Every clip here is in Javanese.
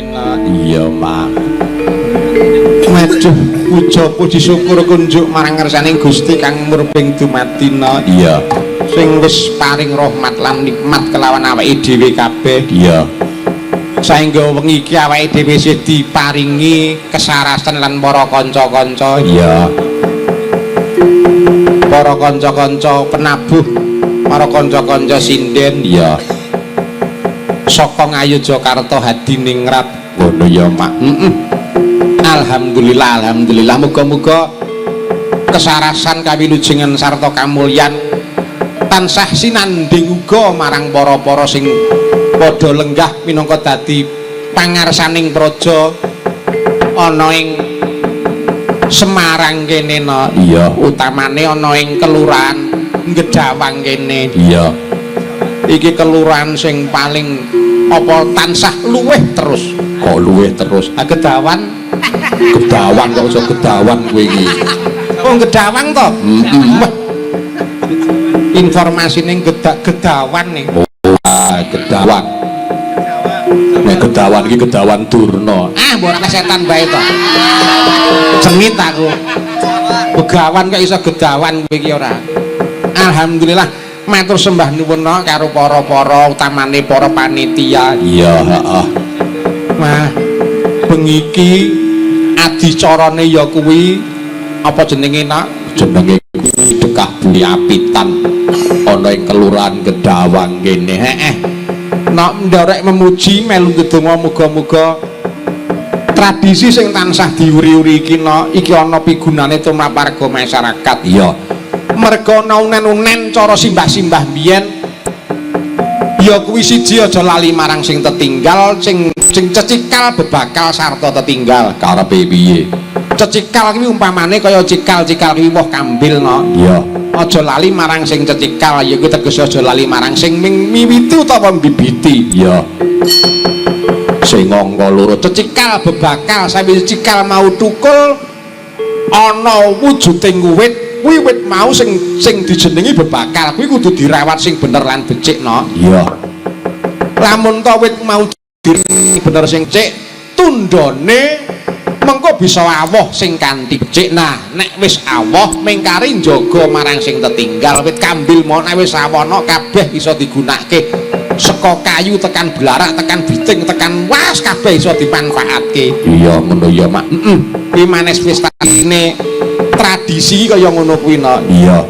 Iya, Mak. Maduh, puja puji syukur kunjuk marang ngersaning Gusti kang murbing dumatina. Iya. Sing wis paring rahmat lan nikmat kelawan awake dhewe kabeh. Iya. Saengga wengi iki awake dhewe isih diparingi kesarasan lan para kanca-kanca. Iya. Para kanca-kanca penabuh, para kanca-kanca sinden. Iya. Saka Ngayogyakarta Hadiningrat. Ngono ya, Mak. Alhamdulillah, alhamdulillah. Muga-muga kesarasan kawilujengan sarta kamulyan tansah sinanding uga marang para-para sing padha lenggah minangka dadi pangarsaning praja ana ing Semarang kene no. Iya. Utamane ana ing kelurahan Gedawang kene. Iya. Iki kelurahan sing paling apa tansah luweh terus. Kok luweh terus? Gedawang Gedawang kok iso Gedawang kowe iki. Oh, Gedawang to? Informasine Gedawan nih. Oh, Gedawang. Nek Gedawan iki Gedawan Durna. Mbok setan bae to. Cengit aku. Begawan kok iso Gedawan kowe iki ora. Alhamdulillah matur sembah nuwun karo para-para utamane para panitia. Iya, heeh. Wah, bengi iki adicarane ya kuwi apa jenenge nak? Jenenge Dekah Bumi Apitan ana ing kelurahan Gedawang kene. Heeh. Nek nderek memuji melu ndedonga muga-muga tradisi sing tansah diuri-uri iki iki ana pigunane tumrap warga masyarakat. Iya. Merga unen-unen cara simbah-simbah biyen ya kuwi siji aja lali marang sing tetinggal, sing cecikal bebakal sarta tetinggal. Karepe piye? Cecikal kuwi umpamane kaya cikal-cikal kuwi woh kambil no. Iya. Aja lali marang sing cecikal, ya kuwi tegese aja lali marang sing miwiti utawa mbibiti. Iya. Sing angka loro Cecikal bebakal sampe cikal mau tukul ana wujuding wit. Kuwi wit mau sing dijenengi bebakal kuwi kudu dirawat sing bener lan becik no. Iya. Lamun to wit mau bener sing cik tundone mengko bisa awoh sing kanthi becik. Nah nek wis awoh mengkari njaga marang sing tetinggal. Wit kambil mau nek wis awono kabeh iso digunakake saka kayu tekan blarak tekan biting tekan was kabeh iso dimanfaatke. Iya ngono ya, Mak. Iki manes wis ini tradisi kaya ngono kuwi no. Iya.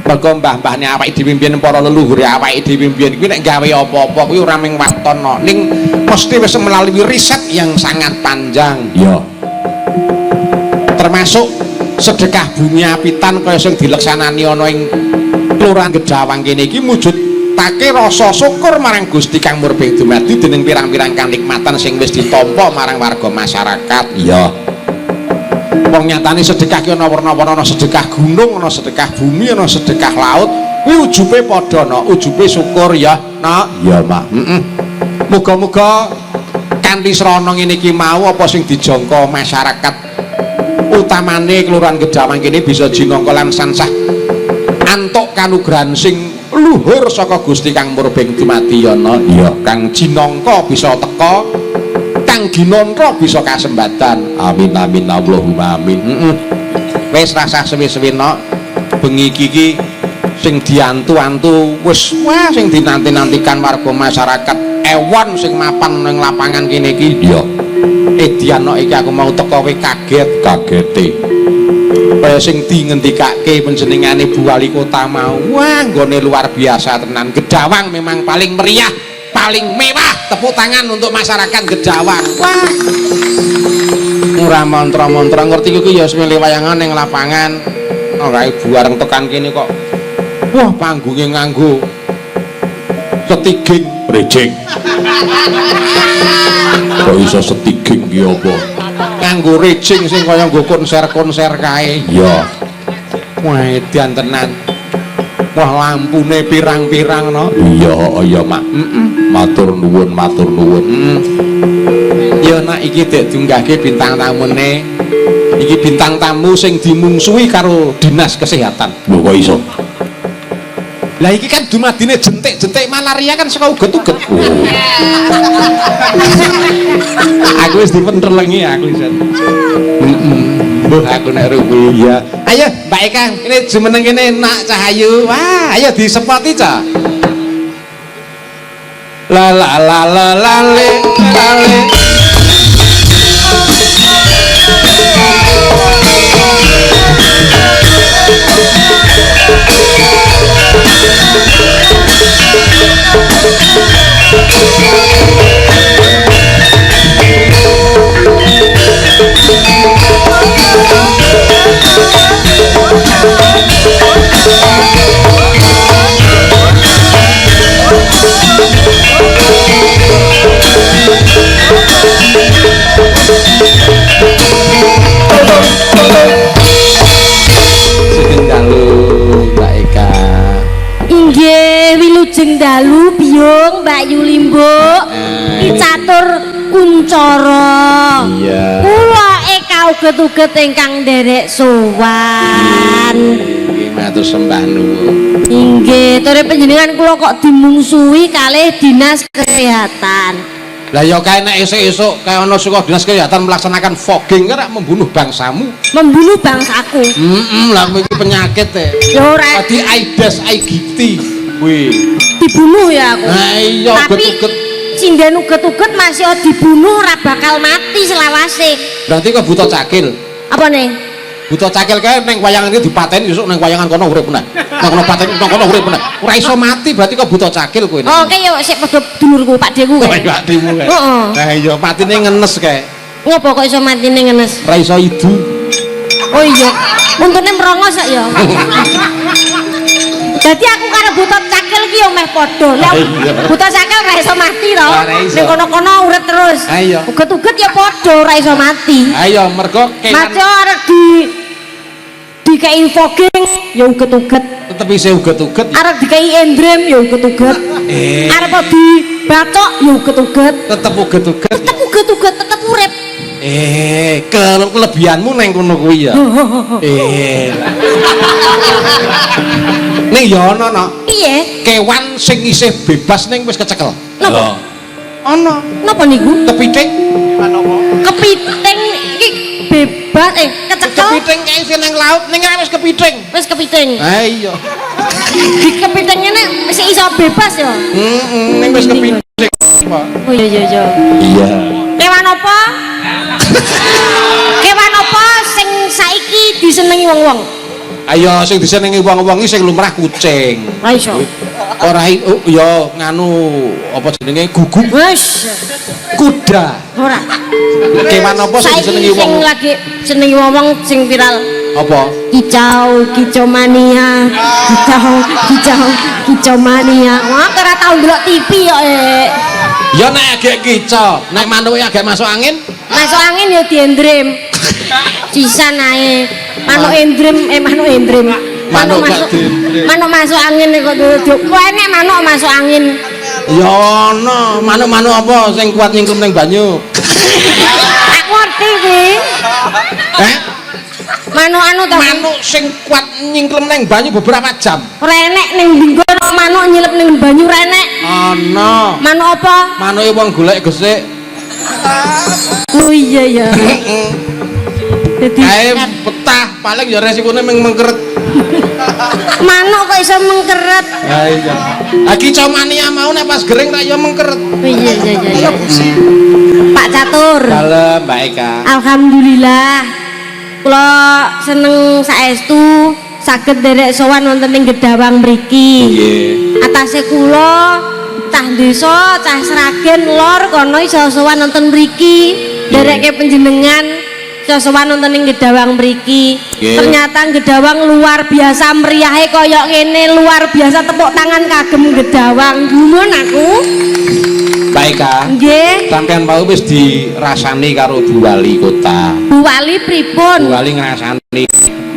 Mergo mbah-mbahne awake dhewe mbiyen para leluhure awake dhewe mbiyen kuwi nek gawe apa-apa kuwi ora mung waton no. Ning mesti wis melalui riset yang sangat panjang. Iya. Termasuk sedekah bumi apitan kaya sing dileksanani ana ing Kelurahan Gedawang kene iki mujudake rasa syukur marang Gusti kang murbeng dumadi dening pirang-pirang kanikmatan sing wis ditampa marang warga masyarakat. Iya. Wong nyatane sedekah ki ana warna-warna, ana sedekah gunung, ana sedekah bumi, ana sedekah laut. Kuwi ujube padha no, ujube syukur ya, Nak. Iya, Mak. Muga-muga kanthi srana ngene iki mau apa sing dijangka masyarakat utamane Kelurahan Gedawang kene bisa jinangka lan sansah antuk kanugrahan sing luhur saka Gusti kang murbeng dumadi ya, Nak. Iya. Kang jinangka bisa teka, kang ginanra bisa kasembatan. Amin amin Allahumma amin. Wis rasah suwi-suwi no bengi iki sing diantu-antu wis wah sing dinanti-nantikan warga masyarakat ewan sing mapan ning lapangan kene iki. Iya. Diano iki aku mau teko kowe kagete. Kaya sing dingendikake panjenengane Bu Wali Kota mau. Wah, nggone luar biasa tenan. Gedawang memang paling meriah, paling mewah. Tepuk tangan untuk masyarakat Gedawang. Wah. Ora mantra-mantra ngerti iki ya semele wayangan ning lapangan. Ora ibu areng tekan kene kok. Wah, panggunge nganggo setiging Rejing. Kok iso setiging ki apa? Nganggo rejing sing kaya nggo konser-konser kae. Iya. Wah, edan tenan. Wah, lampune pirang-pirang no. Iya, Mak. Matur nuwun. Ya nak iki dek diunggahke bintang tamune. Iki bintang tamu sing dimungsuhi karo Dinas Kesehatan. Lho kok iso? Lah iki kan dumadine jentik malaria kan saka uget-uget. aku wis dipenterlengi aku isan. Mbah aku nek rupi ya. Ayo Mbak Eka, ini jumeneng kene nak Cahayu. Wah, ayo disepoti, Cak. La la la la la le la le. Wilujeng dalu Biung Mbak Yulimbo Ki catur kuncara. Iya. Kula eka uget-uget ingkang nderek sowan. Nggih matur sembah nuwun. Inggih, tore panjenengan kula kok dimungsuhi kalih Dinas Kesehatan. Lah ya kae nek esuk-esuk kae ana saka Dinas Kesehatan melaksanakan fogging ora membunuh bangsamu. Membunuh bangsaku. Lah iki penyakit Ya ora Tadi AIDS, AIDS. Wih. dibunuh ya aku. Nah iya Tapi uget-uget. sinden uget-uget masih dibunuh ora bakal mati selawase. Berarti kok buta cakil. Apa nih? Buta cakil kae ning wayangan iki dipateni esuk ning wayangan kono urip meneh. Nang kono pateni nang kono urip meneh. Ora iso mati berarti kok buta cakil kowe. Oh, oke ya sik padha dulurku Pak Deku Oh, kae. iya dimu kae. Heeh. Nah iya patine ngenes kae. Ngopo kok iso matine ngenes? Ora iso idu. Oh iya. Untune merongos kok ya. Jadi aku karo buta cakil ki yo meh padha. Lah buta cakil ora iso mati to. Ning kono-kono urip terus. Ayo. Uget-uget ya padha ora iso mati. Ayo mergo Maca arep dikei fogging ya uget-uget. tetep isih uget-uget. Arep dikei endrem ya uget-uget. Arep dibacok ya uget-uget. Tetep uget-uget. Tetep uget-uget, tetep urip. Kelebihanmu neng kono kuwi ya. Ning ya ana no. Piye? Kewan sing isih bebas ning wis kecekel. Napa? Ana. Napa niku? Kepiting. Kepiting iki bebas kecekel. Kepiting kae isih ning laut ning wis kepiting. Wis kepiting. Ha iya. Di kepitingnya nek masih iso bebas ya. Ning wis kepiting. Oh iya iya iya. Iya. Kewan apa? Kewan apa sing saiki disenengi wong-wong? Ayo sing disenengi wong-wong iki sing lumrah kucing. Ora iso. Ora ya nganu apa jenenge guguk. Wes. Kuda. Ora. Kewan apa sing disenengi Saiki sing wong? lagi senengi wong-wong sing viral. Apa? Kicau mania. Kicau mania. Wah, ora tau ndelok TV kok. Ya nek agek kicau, nek manuke agek masuk angin, Masuk angin ya diendrem. Sisan ae. Manuk endrem, manuk endrem. Manuk gak masuk diendrem. manuk masuk angin kok duduk. Kowe nek manuk masuk angin. ya ana manuk-manuk apa sing kuat nyingklem ning banyu. Aku ngerti kuwi. Manuk anu to. Manuk sing kuat nyingklem ning banyu beberapa jam. Renek ning dinggo manuk nyilep ning banyu renek. Ana. Manuk apa? Manuke wong golek gesik. Oh iya ya. Dadi Kae betah paling ya resikone mengkeret. manuk kok iso mengkeret. Ha iya. Ha kicau mania mau nek pas gering ra ya mengkeret. Oh iya iya iya. Pak Catur. Dalem Mbak Eka. Alhamdulillah. Kula seneng saestu saged nderek sowan wonten ing Gedawang mriki. Nggih. Atase kula cah desa, cah Sragen lor kono iso sowan wonten mriki. Nderekke panjenengan iso sowan wonten ing Gedawang mriki. Ternyata Gedawang luar biasa meriahe kaya ngene, luar biasa tepuk tangan kagem Gedawang. Gumun aku. Mbak Eka. Nggih. Sampeyan mau wis dirasani karo Bu Wali Kota. Bu Wali pripun? Bu Wali ngrasani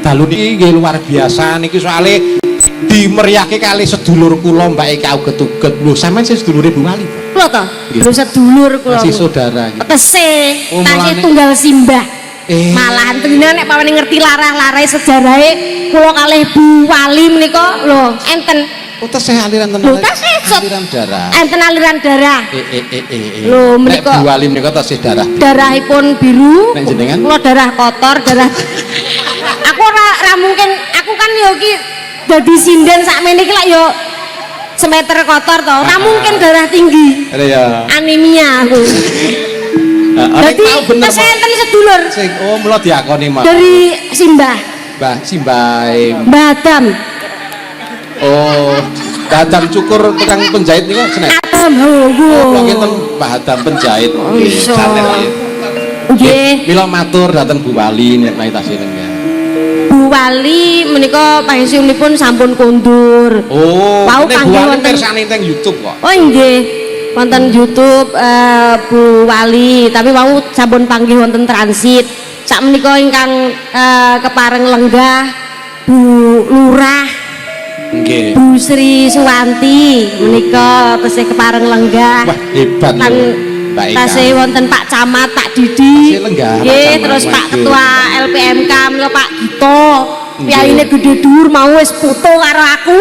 dalu niki nggih luar biasa niki soalé dimeriahke kali sedulur kula Mbak Eka uget-uget. Lho sampean sing sedulure Bu Wali. Kula to, lho sedulur kula. Masih saudara. Tese, Oh, tasih mulane- tunggal simbah. Malahan Malahan tenan nek pamane ngerti larah-larai sejarahe kula kalih Bu Wali menika lho enten Oh, tesih aliran tenan. Lho, tesih aliran darah. Enten aliran darah. Lho, Nek menika Bu Wali menika tesih darah. darahipun biru. Nek jenengan? Kula darah kotor, darah. Aku ora mungkin, aku kan yo iki dadi sinden sakmene iki lak yo semeter kotor to. Ora mungkin darah tinggi. Ya. Anemia aku. Nek Jadi tau bener. saya enten sedulur Sing mula diakoni mah. dari Simbah, Mbah Simbae. Mbah Adam. Oh, Mbah Adam cukur tukang penjahit niku seneng. Adam Oh, Hogo. ngeten Mbah Adam penjahit. iso. Channel. Nggih. Mila matur dateng Bu Wali nek tasih ya. Bu Wali menika pensiunipun sampun kondur. Oh, Wau nek Bu panggih Wali wonten. persane teng YouTube kok. Oh nggih. Wonten YouTube Bu Wali, tapi wau sampun panggih wonten transit. Sakmenika ingkang kepareng lenggah Bu Lurah, Nggih. Bu Sri Suwanti menika tesih kepareng lenggah. Wah, hebat Kan lho, Mbak Eka. tasih wonten Pak Camat, Pak Didi. Tasih lenggah, Pak Nggih, Camat, terus Pak waduh. Ketua LPMK menika Pak Gito. Nggih. Piyaine gede dhuwur mau wis foto karo aku.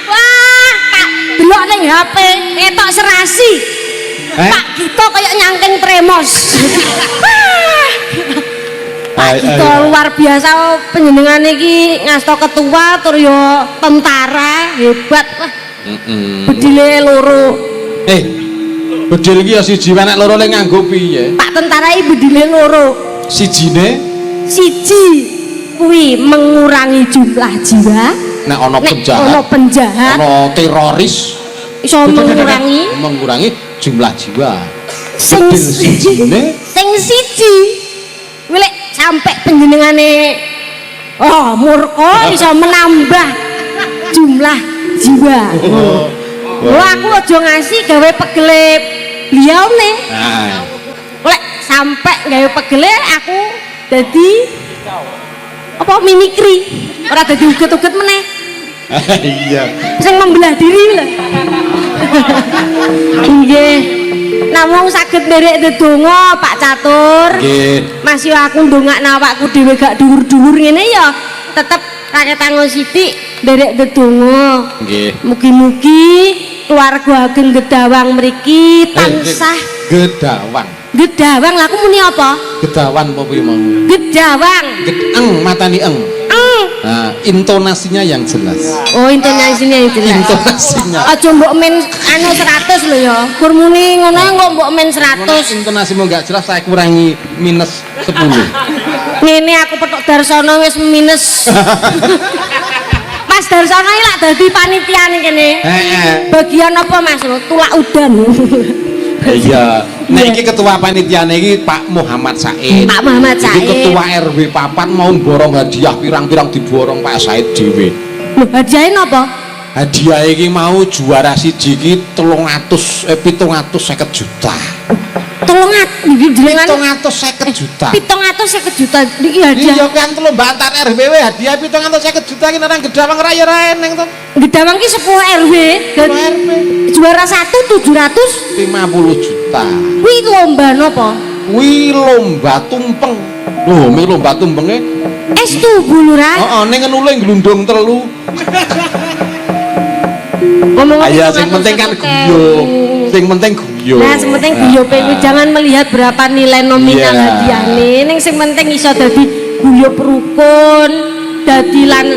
Wah, Kak, delok ning HP ketok serasi. Pak Gito kaya nyangking tremos. Pak Gito luar biasa panjenengan iki ngasta ketua tur yo tentara hebat wah. Bedile loro. Bedil iki ya siji nek loro le nganggo piye? Pak tentara iki bedile loro. Sijine Siji kuwi mengurangi jumlah jiwa. nek ana Nek penjahat, ana penjahat ana teroris iso mengurangi jumlah jiwa. sing Bedil sijine sing siji kuwi lek sampe panjenengane murka iso menambah jumlah jiwa. Wah aku aja ngasih gawe pegele beliaune. Nah, Lek sampe gawe pegele aku dadi apa mimikri ora dadi uget-uget meneh. iya. Sing membelah diri lho. Nggih. Namung saged nderek ndedonga Pak Catur. Nggih. Mas yo aku ndongakno awakku dhewe gak dhuwur-dhuwur ngene ya tetep rakyat tango sithik nderek ndedonga. Nggih. Mugi-mugi keluarga Ageng Gedawang mriki tansah Gedawang. Gedawang lah aku muni apa? Gedawan apa kuwi mau? Gedawang. Matani eng. Nah, intonasinya yang jelas. Oh, intonasinya yang jelas. Intonasinya. Aja mbok men anu 100 lho ya. Gur muni ngono kok mbok men 100. Intonasimu enggak jelas, saya kurangi minus 10. Ngene aku petuk Darsono wis minus. Mas Darsono iki lak dadi panitia ning kene. Heeh. Bagian apa Mas? Tulak udan. Iya. Nek iki ketua panitiane iki Pak Muhammad Said. Pak Muhammad Said. Iki ketua RW papat mau borong hadiah pirang-pirang diborong Pak Said dhewe. Lho, hadiahe napa? Hadiah iki mau juara siji iki 750 juta. 750 juta. 750 juta niki hadiah. Iya kan lomba antar RW hadiah 750 juta ki nang Gedawang ra ya ora eneng to. Gedawang ki 10 RW. RW Juara 1 750 juta. Kuwi lomba napa? Kuwi lomba tumpeng. Lho, mek lomba tumpenge. Estu Bulura. Heeh, ning ngenule glundung telu. Ayo sing penting kan guyub. Sing penting guyub. Nah, sing penting guyub kuwi jangan melihat berapa nilai nominal Iya. hadiahne. Ning sing penting iso dadi guyub rukun, dadi lan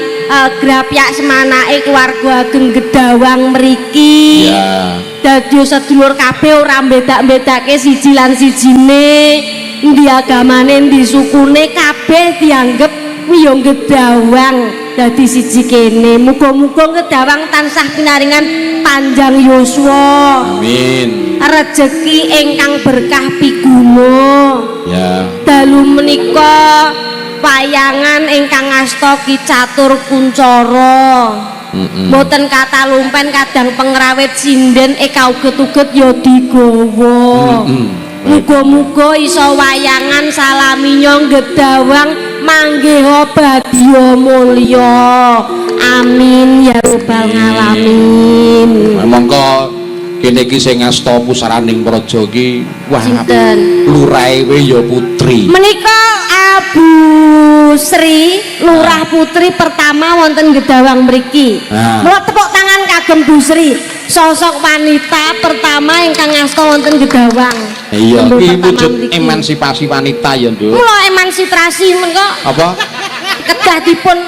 grapyak semanake keluarga Ageng Gedawang mriki. Iya. Dadi sedulur kabeh ora mbedak-bedake siji lan sijine, endi agamane, endi sukune kabeh dianggep kuwi ya Gedawang dadi siji kene. Muga-muga Gedawang tansah pinaringan panjang yuswa. Amin. Rezeki ingkang berkah piguno. Ya. Dalu menika wayangan ingkang asta Ki Catur Kuncoro. Mboten kata lumpen kadang pengrawit sinden kauget-uget ya digawa. Muga-muga iso wayangan salaminya Gedawang manggeha badya mulya. Amin ya rabbal alamin. Monggo kene iki sing ngasta pusaraning praja iki wah Sinten? lurahe ya putri. Menika Abu Sri Lurah Putri pertama wonten Gedawang mriki. Mula tepuk tangan kagem Bu Sri, sosok wanita pertama ingkang ngasta wonten Gedawang. Iya, iki wujud emansipasi wanita ya, Nduk. Mula emansipasi menika Apa? kedah dipun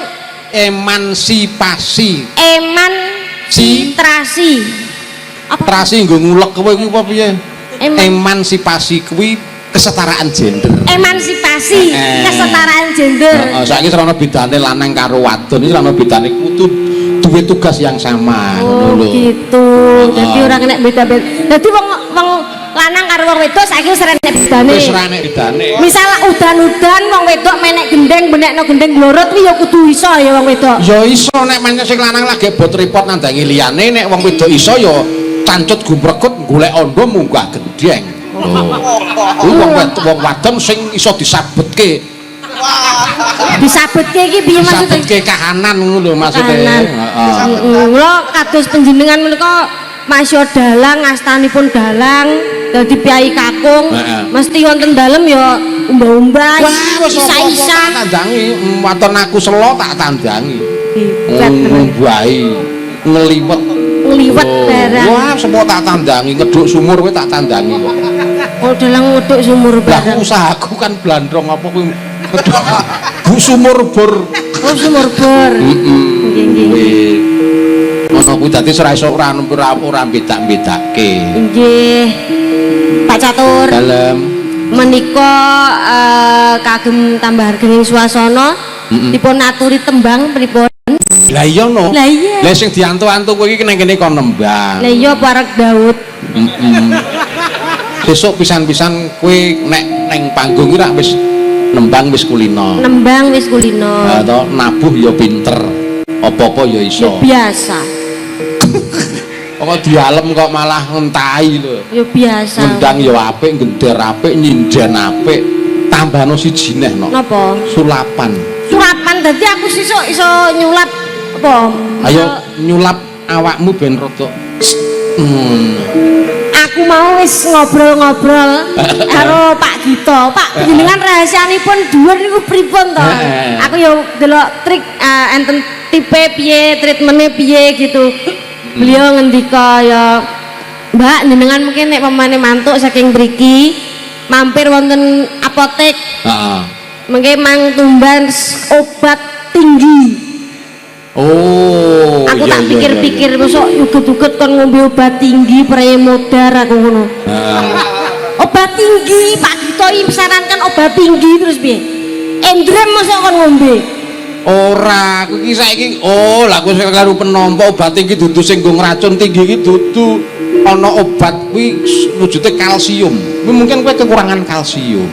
Emansipasi. Emansipasi. Apa? Trasi nggo ngulek kowe kuwi apa piye? Eman- Emansipasi kuwi kesetaraan gender. Emansipasi kesetaraan gender. Heeh, saiki ora ana bedane lanang karo wadon, iki ora ana bedane kudu duwe tugas yang sama Oh ngono lho. gitu. Jadi ora kena beda-beda. Dadi wong lanang karo wong wedok saiki wis ora enek bedane. Wis ora enek bedane. Misal udan-udan wong wedok menek gendeng benekno gendeng glorot kuwi ya kudu iso ya wong wedok. Ya iso nek menyang sing lanang lagi bot repot nandangi liyane, nek wong wedok iso ya cancut gumrekut golek ondo munggah gendeng. Kuwi wong wadon sing iso disabetke. Disabetke iki piye maksudnya? Disabetke kahanan ngono lho maksude. Kahanan. Heeh. Mula kados panjenengan menika masya dalang astanipun dalang dadi piyai kakung mesti wonten dalem ya umbah-umbah isa-isa tandangi waton aku selo tak tandangi hebat mbahi ngeliwet ngliwet barang wah semua tak tandangi ngeduk sumur kowe tak tandangi oh dalang ngeduk sumur lah barang usahaku kan blandrong apa kuwi bu sumur bor oh sumur bor nggih nggih ono kuwi dadi ora iso ora bedak-bedake nggih Pak Catur dalem menika kagem tambah hargening swasana dipun aturi tembang pripun lah iya no lah iya lah sing diantu-antu kowe iki nang kene kon nembang lah iya parek Daud besok pisan-pisan kowe nek neng panggung ora wis nembang wis kulino nembang wis kulino atau nabuh ya pinter apa-apa ya iso biasa kok dialem kok malah ngentahi lho ya biasa ngendang ya apik gender apik nyinden apik tambahno siji neh no napa sulapan dadi aku sesuk iso nyulap apa ayo nyulap awakmu ben rada aku mau wis ngobrol-ngobrol karo Pak Gito Pak jenengan rahasianipun dhuwur niku pripun to aku ya delok trik enten tipe piye treatmentnya piye gitu beliau ngendika ya Mbak jenengan mungkin nek pemane mantuk saking mriki mampir wonten apotek heeh mengke mang tumban obat tinggi oh aku tak pikir-pikir mosok uget-uget kon ngombe obat tinggi praye modar aku ngono obat tinggi Pak Gito sarankan obat tinggi terus piye endrem mosok kon ngombe ora aku iki saiki oh lah aku sing karo penampa obat tinggi dudu sing nggo ngracun tinggi iki dudu ana obat kuwi wujude kalsium kuwi mungkin kowe kekurangan kalsium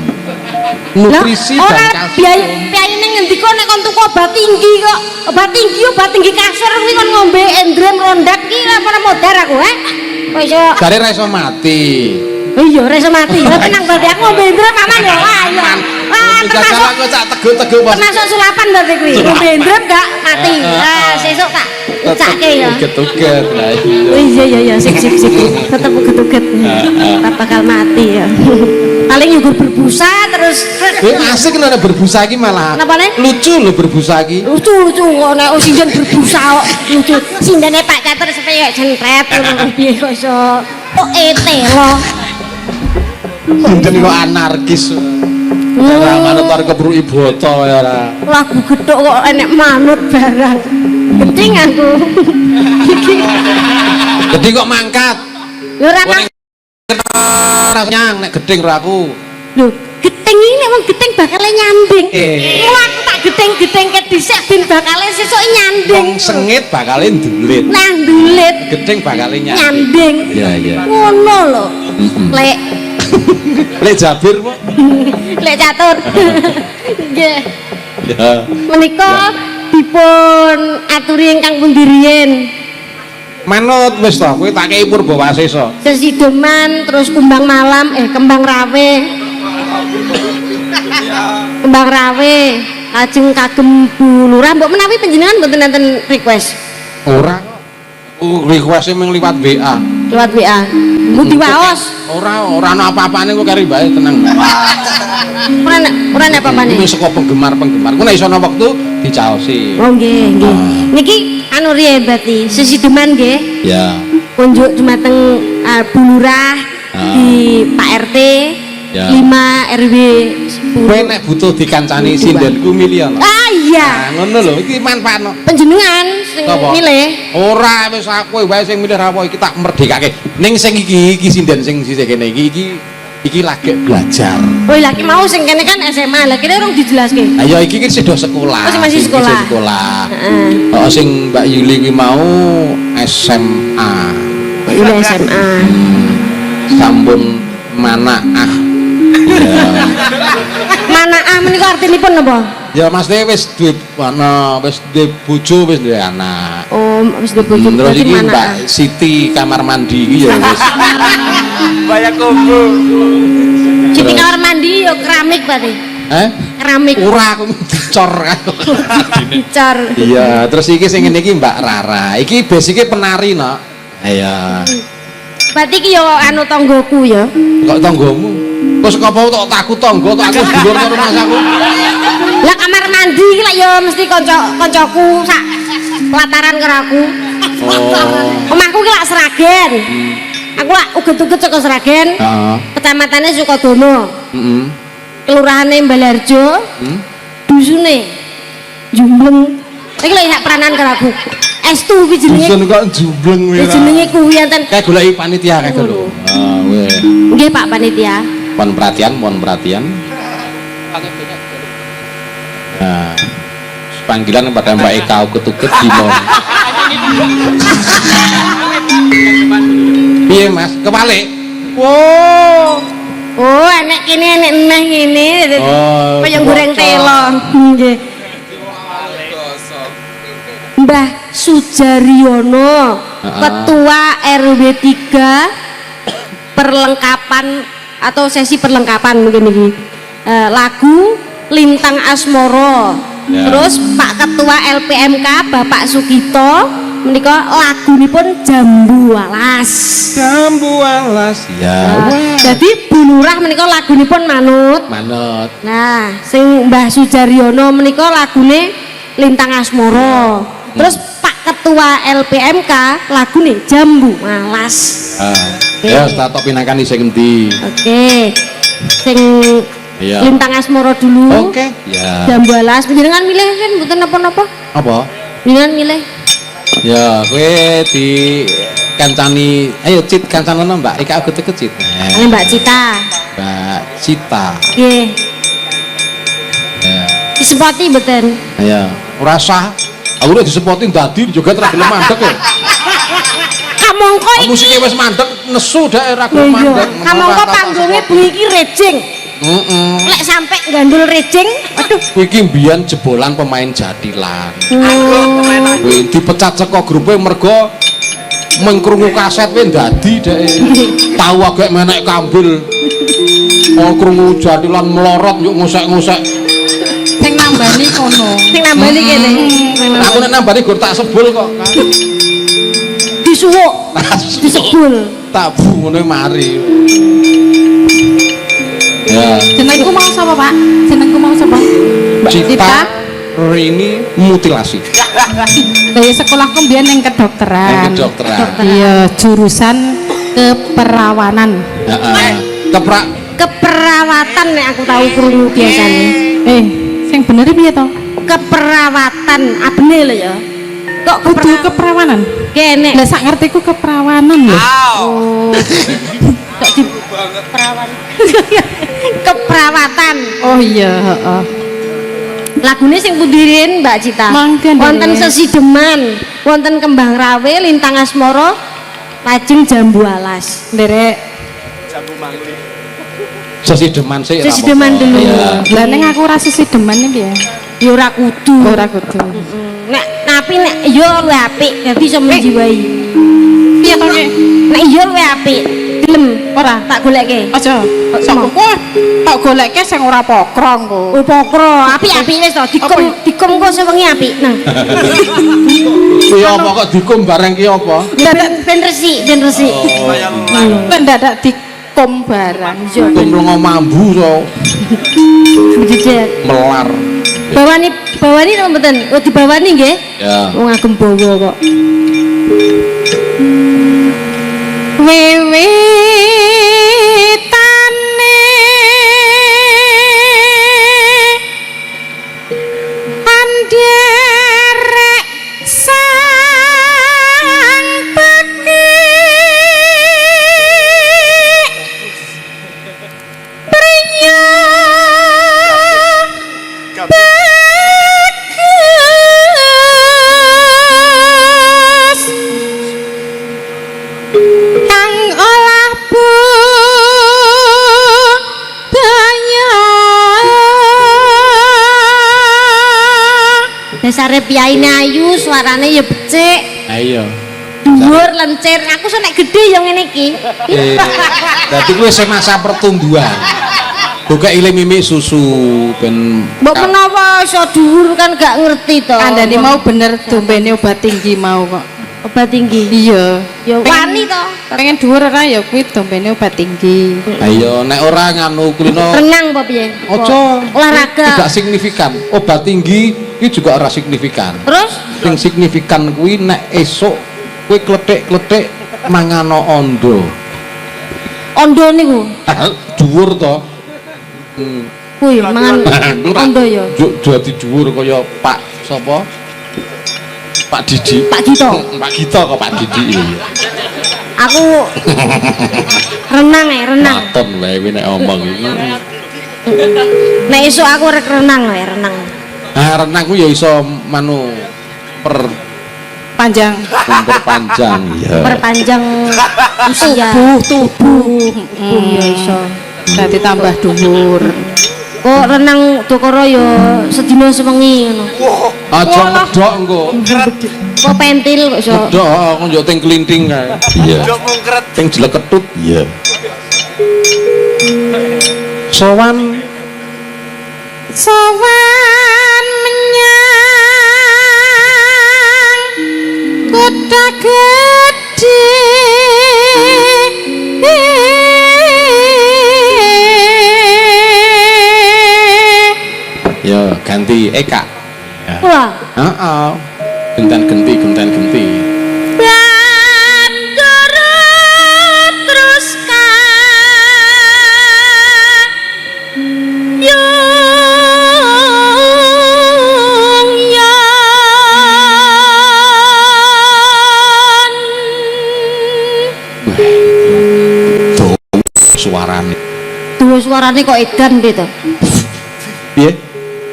nutrisi dan kalsium piyayine ngendika nek kon tuku obat tinggi kok obat tinggi kasar kuwi kon ngombe endrem rondak ki ora modar aku kok iso jare ra iso mati iya ora iso mati lha tenang berarti aku ngombe endrem aman ya termasuk aku cak teguk-teguk termasuk sulapan berarti kuwi ngombe endrem gak mati sesuk tak ucake ya uget-uget lah iya sip tetep uget-uget tak bakal mati ya paling yugur berbusa terus asik nek berbusa iki malah lucu lho berbusa iki lucu kok nek sinden berbusa kok lucu sindene Pak Catur supaya jentret ngono piye kok iso kok etelo sinden kok anarkis ora manut karo kebru iboto ya ora lagu gethuk kok enek manut barang gedeng aku gedeng kok mangkat lho ora nyang nek gedeng ora aku lho gedeng iki nek wong gedeng bakal nyanding mula aku tak gedeng ket dhisik ben bakal sesuk nyanding wong sengit bakal ndulit nah ndulit gedeng bakal nyanding iya ngono lho lek Jabir po lek Catur nggih ya menika dipun aturi ingkang pundi riyen manut wis to kowe tak kei Purbawasesa sesideman terus kembang malam kembang rawe lajeng kagem Bu Lurah mbok menawi panjenengan mboten enten request ora request mung liwat WA lewat WA. Budi waos. Ora ana apa-apane kok kari bae tenang. Ora nek apa-apane. Wis saka penggemar-penggemar. Ku nek iso ana wektu dicaosi. Oh nggih, nggih. Niki anu riye berarti sesideman nggih. Ya. Kunjuk dumateng Bu Lurah di Pak RT Ya. 5 RW 10. Kowe nek butuh dikancani sindenku milih ana. Ah iya. Nah, ngono lho, iki manfaatno. Panjenengan sing Apa? milih. Ora wis aku wae sing milih apa iki tak merdekake. Ning sing iki sinden sing sisih kene iki lagi belajar. Oh iya, ki mau sing kene kan SMA, lah kene urung dijelaske. Ayo iki kan sudah sekolah. Oh, masih Sing sekolah. isih sekolah. Heeh. Oh, sing Mbak Yuli kuwi mau SMA. Ini SMA. Sampun manaah. Mana menika artinipun napa? Ya Mas Dewi wis duwe ana, wis duwe bojo, wis duwe anak. Oh, wis dibujuk Terus berarti iki mana? Mbak Siti kamar mandi iki ya wis. Banyak kubu. Siti kamar mandi yo keramik berarti. Keramik. Ora aku dicor. Dicor. Iya, terus iki sing ngene iki Mbak Rara. Iki basike penari, Nok. Iya. Berarti ki yo anu tanggoku ya. Kok tanggomu? Kok apa tok takku tangga, tok aku dhuwur karo Mas aku. Lah kamar mandi ki lak yo mesti kancaku sak pelataran karo aku. Oh. Omahku ki lak Seragen. Aku lak uget-uget saka Seragen. Heeh. Kecamatannya Sukodono. Heeh. Kelurahane Balarjo. Dusune Jumbleng. Iki lak sak peranan karo aku. Estu iki jenenge. Dusun kok jumbleng Ya kowe. jenenge kuwi enten. Kayak goleki panitia kayak lho. Ah, weh. Nggih Pak Panitia. Mohon perhatian. Nah, panggilan kepada Mbak Eka uket-uket Dimon. Piye Mas? Kebalik. Wow. Oh, enek kene enek neh ngene. Oh, Kaya goreng telo. Nggih. Mbah Sujaryono, Ketua RW 3 perlengkapan atau sesi perlengkapan mungkin ini. Lagu Lintang Asmoro. Ya. Terus Pak Ketua LPMK Bapak Sugito menika lagunipun Jambu Alas. Jambu alas. Ya. Jadi Bu Lurah menika lagunipun Manut. Manut. Nah, sing Mbah Sujaryono menika lagune Lintang Asmoro. Terus Pak Ketua LPMK lagune Jambu Alas. Ya, tak tok pinakan sing endi? Oke. Sing Iya. Lintang Asmoro dulu. Oke. Ya. Jambu Alas panjenengan milih kan mboten napa-napa? Apa? Panjenengan milih. Ya, kowe di kancani, ayo Cit kancanono Mbak Eka uget-uget Cit. Ini Mbak Cita. Mbak Cita. Nggih. Ya. Disepoti mboten? Ya, ora sah. Aku udah disepotin dadi juga ora gelem mandek ya. Kamangka iki. Musiknya wis mandek nesu daerah gelem mandek. Kamangka panggonge bengi iki rejing. Lek sampai gandul rejing, aduh. Iki mbiyen jebolan pemain jadilan. Kuwi dipecat saka grupe mergo mengkrungu kaset kuwi dadi dhek. Tahu agak menek kambil. Oh krungu jadilan melorot yuk ngusek-ngusek. Sing nambani kono. Sing nambani kene. Aku nek nambani gur tak sebul kok. Disuwuk, disebul. Tak bu ngono mari. Ya. Jenengku mau sapa, Pak? Jenengku mau sapa? Mbak Cita Rini mutilasi. Dari sekolahku mbiyen ning kedokteran. Ning kedokteran. Iya, jurusan keperawanan. Heeh. Keperawatan nek aku tahu krungu biasane. Sing bener piye to? Keperawatan, abene lho ya. Kok Kudu keperawanan. kene. Lah sak ngertiku keperawanan lho. Oh. Kok di perawan. Keperawatan. Oh iya, heeh. Lagune sing pundi Mbak Cita? Mangga, Ndek. Wonten Sesideman, wonten Kembang Rawe, Lintang Asmoro, lajeng Jambu Alas. Nderek. Sesideman sih. Sesideman dulu. Iya. Lah ning aku ora sesideman iki piye? Ya ora kudu. Ora kudu. Nek tapi nek yo luwih apik, dadi iso menjiwai. Piye to, Ki? Nek yo luwih apik, gelem Ora. tak golekke. Aja. Sok kok tak golekke sing ora pokrong kok. Oh pokro, apik-apik wis to, dikum kok sewengi apik. Nah. Iya apa kok dikum bareng ki apa? Ben resik, ben resik. Nek dadak dikum barang. Dikum lengo mambu so Jejet. melar. Bawani to mboten? Oh dibawani nggih? Ya. Wong agem bawa kok. Wiwitane anderek sang bekti priya bagus kang olah budaya Dasare piyaine ayu, suarane ya becik, Ayo. dhuwur lencir. Aku sok nek gedhe ya ngene iki. Dadi kuwi sing masa pertumbuhan. Buka ile mimik susu ben Mbok menawa iso dhuwur kan gak ngerti to. andane mau bener dombene obat tinggi mau kok. obat tinggi. Iya. Ya wani to. Pengen dhuwur ora ya kuwi dombene obat tinggi. ayo nek ora nganu kulino Renang apa piye? ojo Olahraga. tidak signifikan. Obat tinggi itu juga ora signifikan. Terus Sing signifikan kuwi nek esuk kowe klethek-klethek mangano ondo. ondo niku. Dhuwur to. Kuwi mangan ondo ya. Dadi dhuwur kaya Pak sapa? Pak Didi. Pak Gito. Pak Gito kok Pak Didi. Aku renang renang. Maton wae nek omong iki. Nek esuk aku rek renang renang. Nah, renang ku ya iso manu Panjang. perpanjang ya. Perpanjang usia. Tubuh. Ya iso. Dadi tambah dhuwur. Kok renang Dokoro ya sedina sewengi ngono. Aja medhok engko. Kok pentil kok iso. Medhok aku yo teng klinting kae. Iya. Jok mungkret. Teng jelek ketut. Iya. Sowan Sowan menyang kota gede. yo ganti Eka. Wah, Heeh. Genten genti. bandur terus yung yon. Suarane. Duwe suarane kok edan piye to? Piye?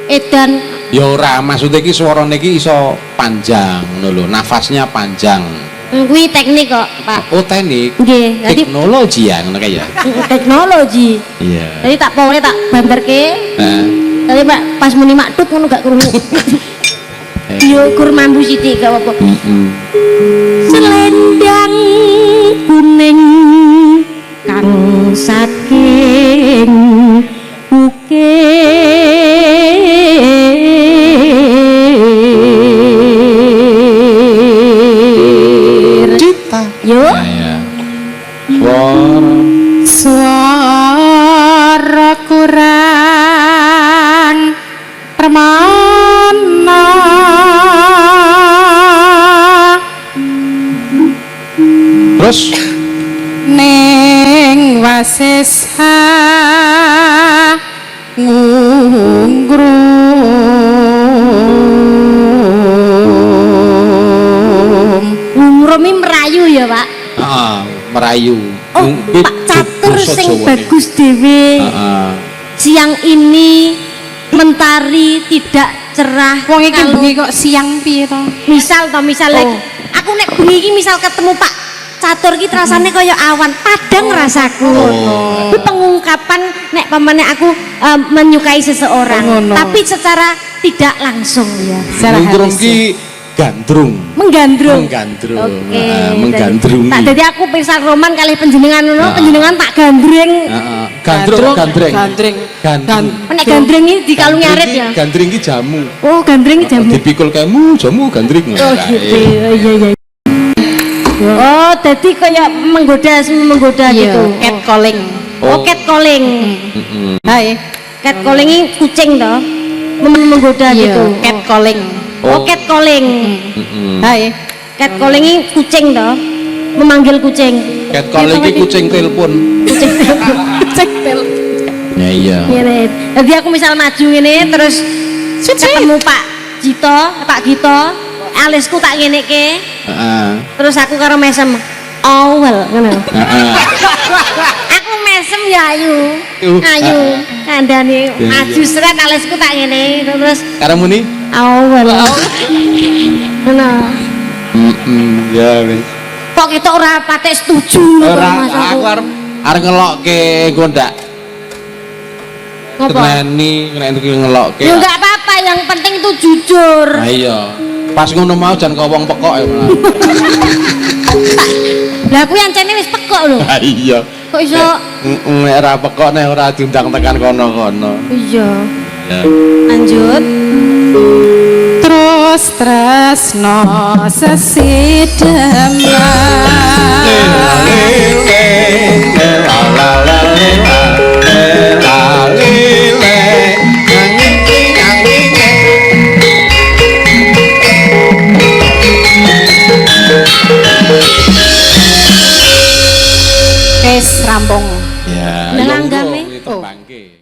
Edan. Ya ora, maksudnya iki suarane iki iso panjang ngono lho, nafasnya panjang. Kuwi teknik kok, Pak. Oh, teknik. Nggih, dadi Teknologi ya ngono kae ya. teknologi. Iya. Jadi tak pokoknya tak banterke. Heeh. Tapi Pak pas muni maktub ngono gak krungu. Yo kur mambu sithik gak apa-apa. Selendang kuning kang saking ukir. Cita. Yo. Ya. Suara. Suara kurang permana Terus ning wasesa ngungrum Ngurumi merayu ya, Pak. merayu. Oh, Pak Catur sing bagus dhewe. Siang ini mentari tidak cerah. wong iki Kalau- bengi kok siang piye to misal Oh. aku nek bengi iki misal ketemu Pak Catur ki rasane kaya awan padang rasaku ngono. Itu pengungkapan nek pamane aku menyukai seseorang, Oh, ngono. tapi secara tidak langsung ya. Secara Ngurung halus ki gandrung. Menggandrung. Menggandrung. Oke. Menggandrungi. Tak dadi aku pirsal roman kalih panjenengan ngono, panjenengan tak gandreng. Heeh. Gandrung, gandreng. Gandring. Gandrung. Nek gandreng iki dikalungi arit ya. Gandring iki jamu. Oh, gandreng iki jamu. Dipikul kamu, jamu gandring. Oh, gitu. Oh, iya iya. Oh, jadi kayak menggoda gitu. Cat calling. Oh, cat calling. Hai. Cat calling ini kucing toh. Menggoda gitu. Cat calling. Oh, cat calling. Hai. Cat calling ini kucing toh. Memanggil kucing. Cat calling iki kucing telepon. Kucing tel. Ya iya. Ngene. Jadi aku misal maju ngene terus ketemu Pak Gito, Pak Gito, alisku tak ngeneke. Heeh. Terus aku karo mesem. Awal ngono. Heeh. Aku mesem ya ayu. Ayu. Kandhane maju sret alisku tak ngene terus Karo muni? awal. Ngono. Ya wis. Kok kita ora patek setuju lho Ora Mas aku. aku arep ngelokke engko ndak. Ngopo? Teneni nek ngelokke. Ya enggak apa-apa, yang penting itu jujur. Nah iya. Pas ngono mau jan kok wong pekok ya malah. Lah aku yang cene wis pekok lho. Ah iya. Kok iso? Nek ora pekok nek ora diundang tekan kono-kono. Iya. Ya. Lanjut. Terus tresno Wis rampung. Ya, Nang ya, anggame. itu bangke.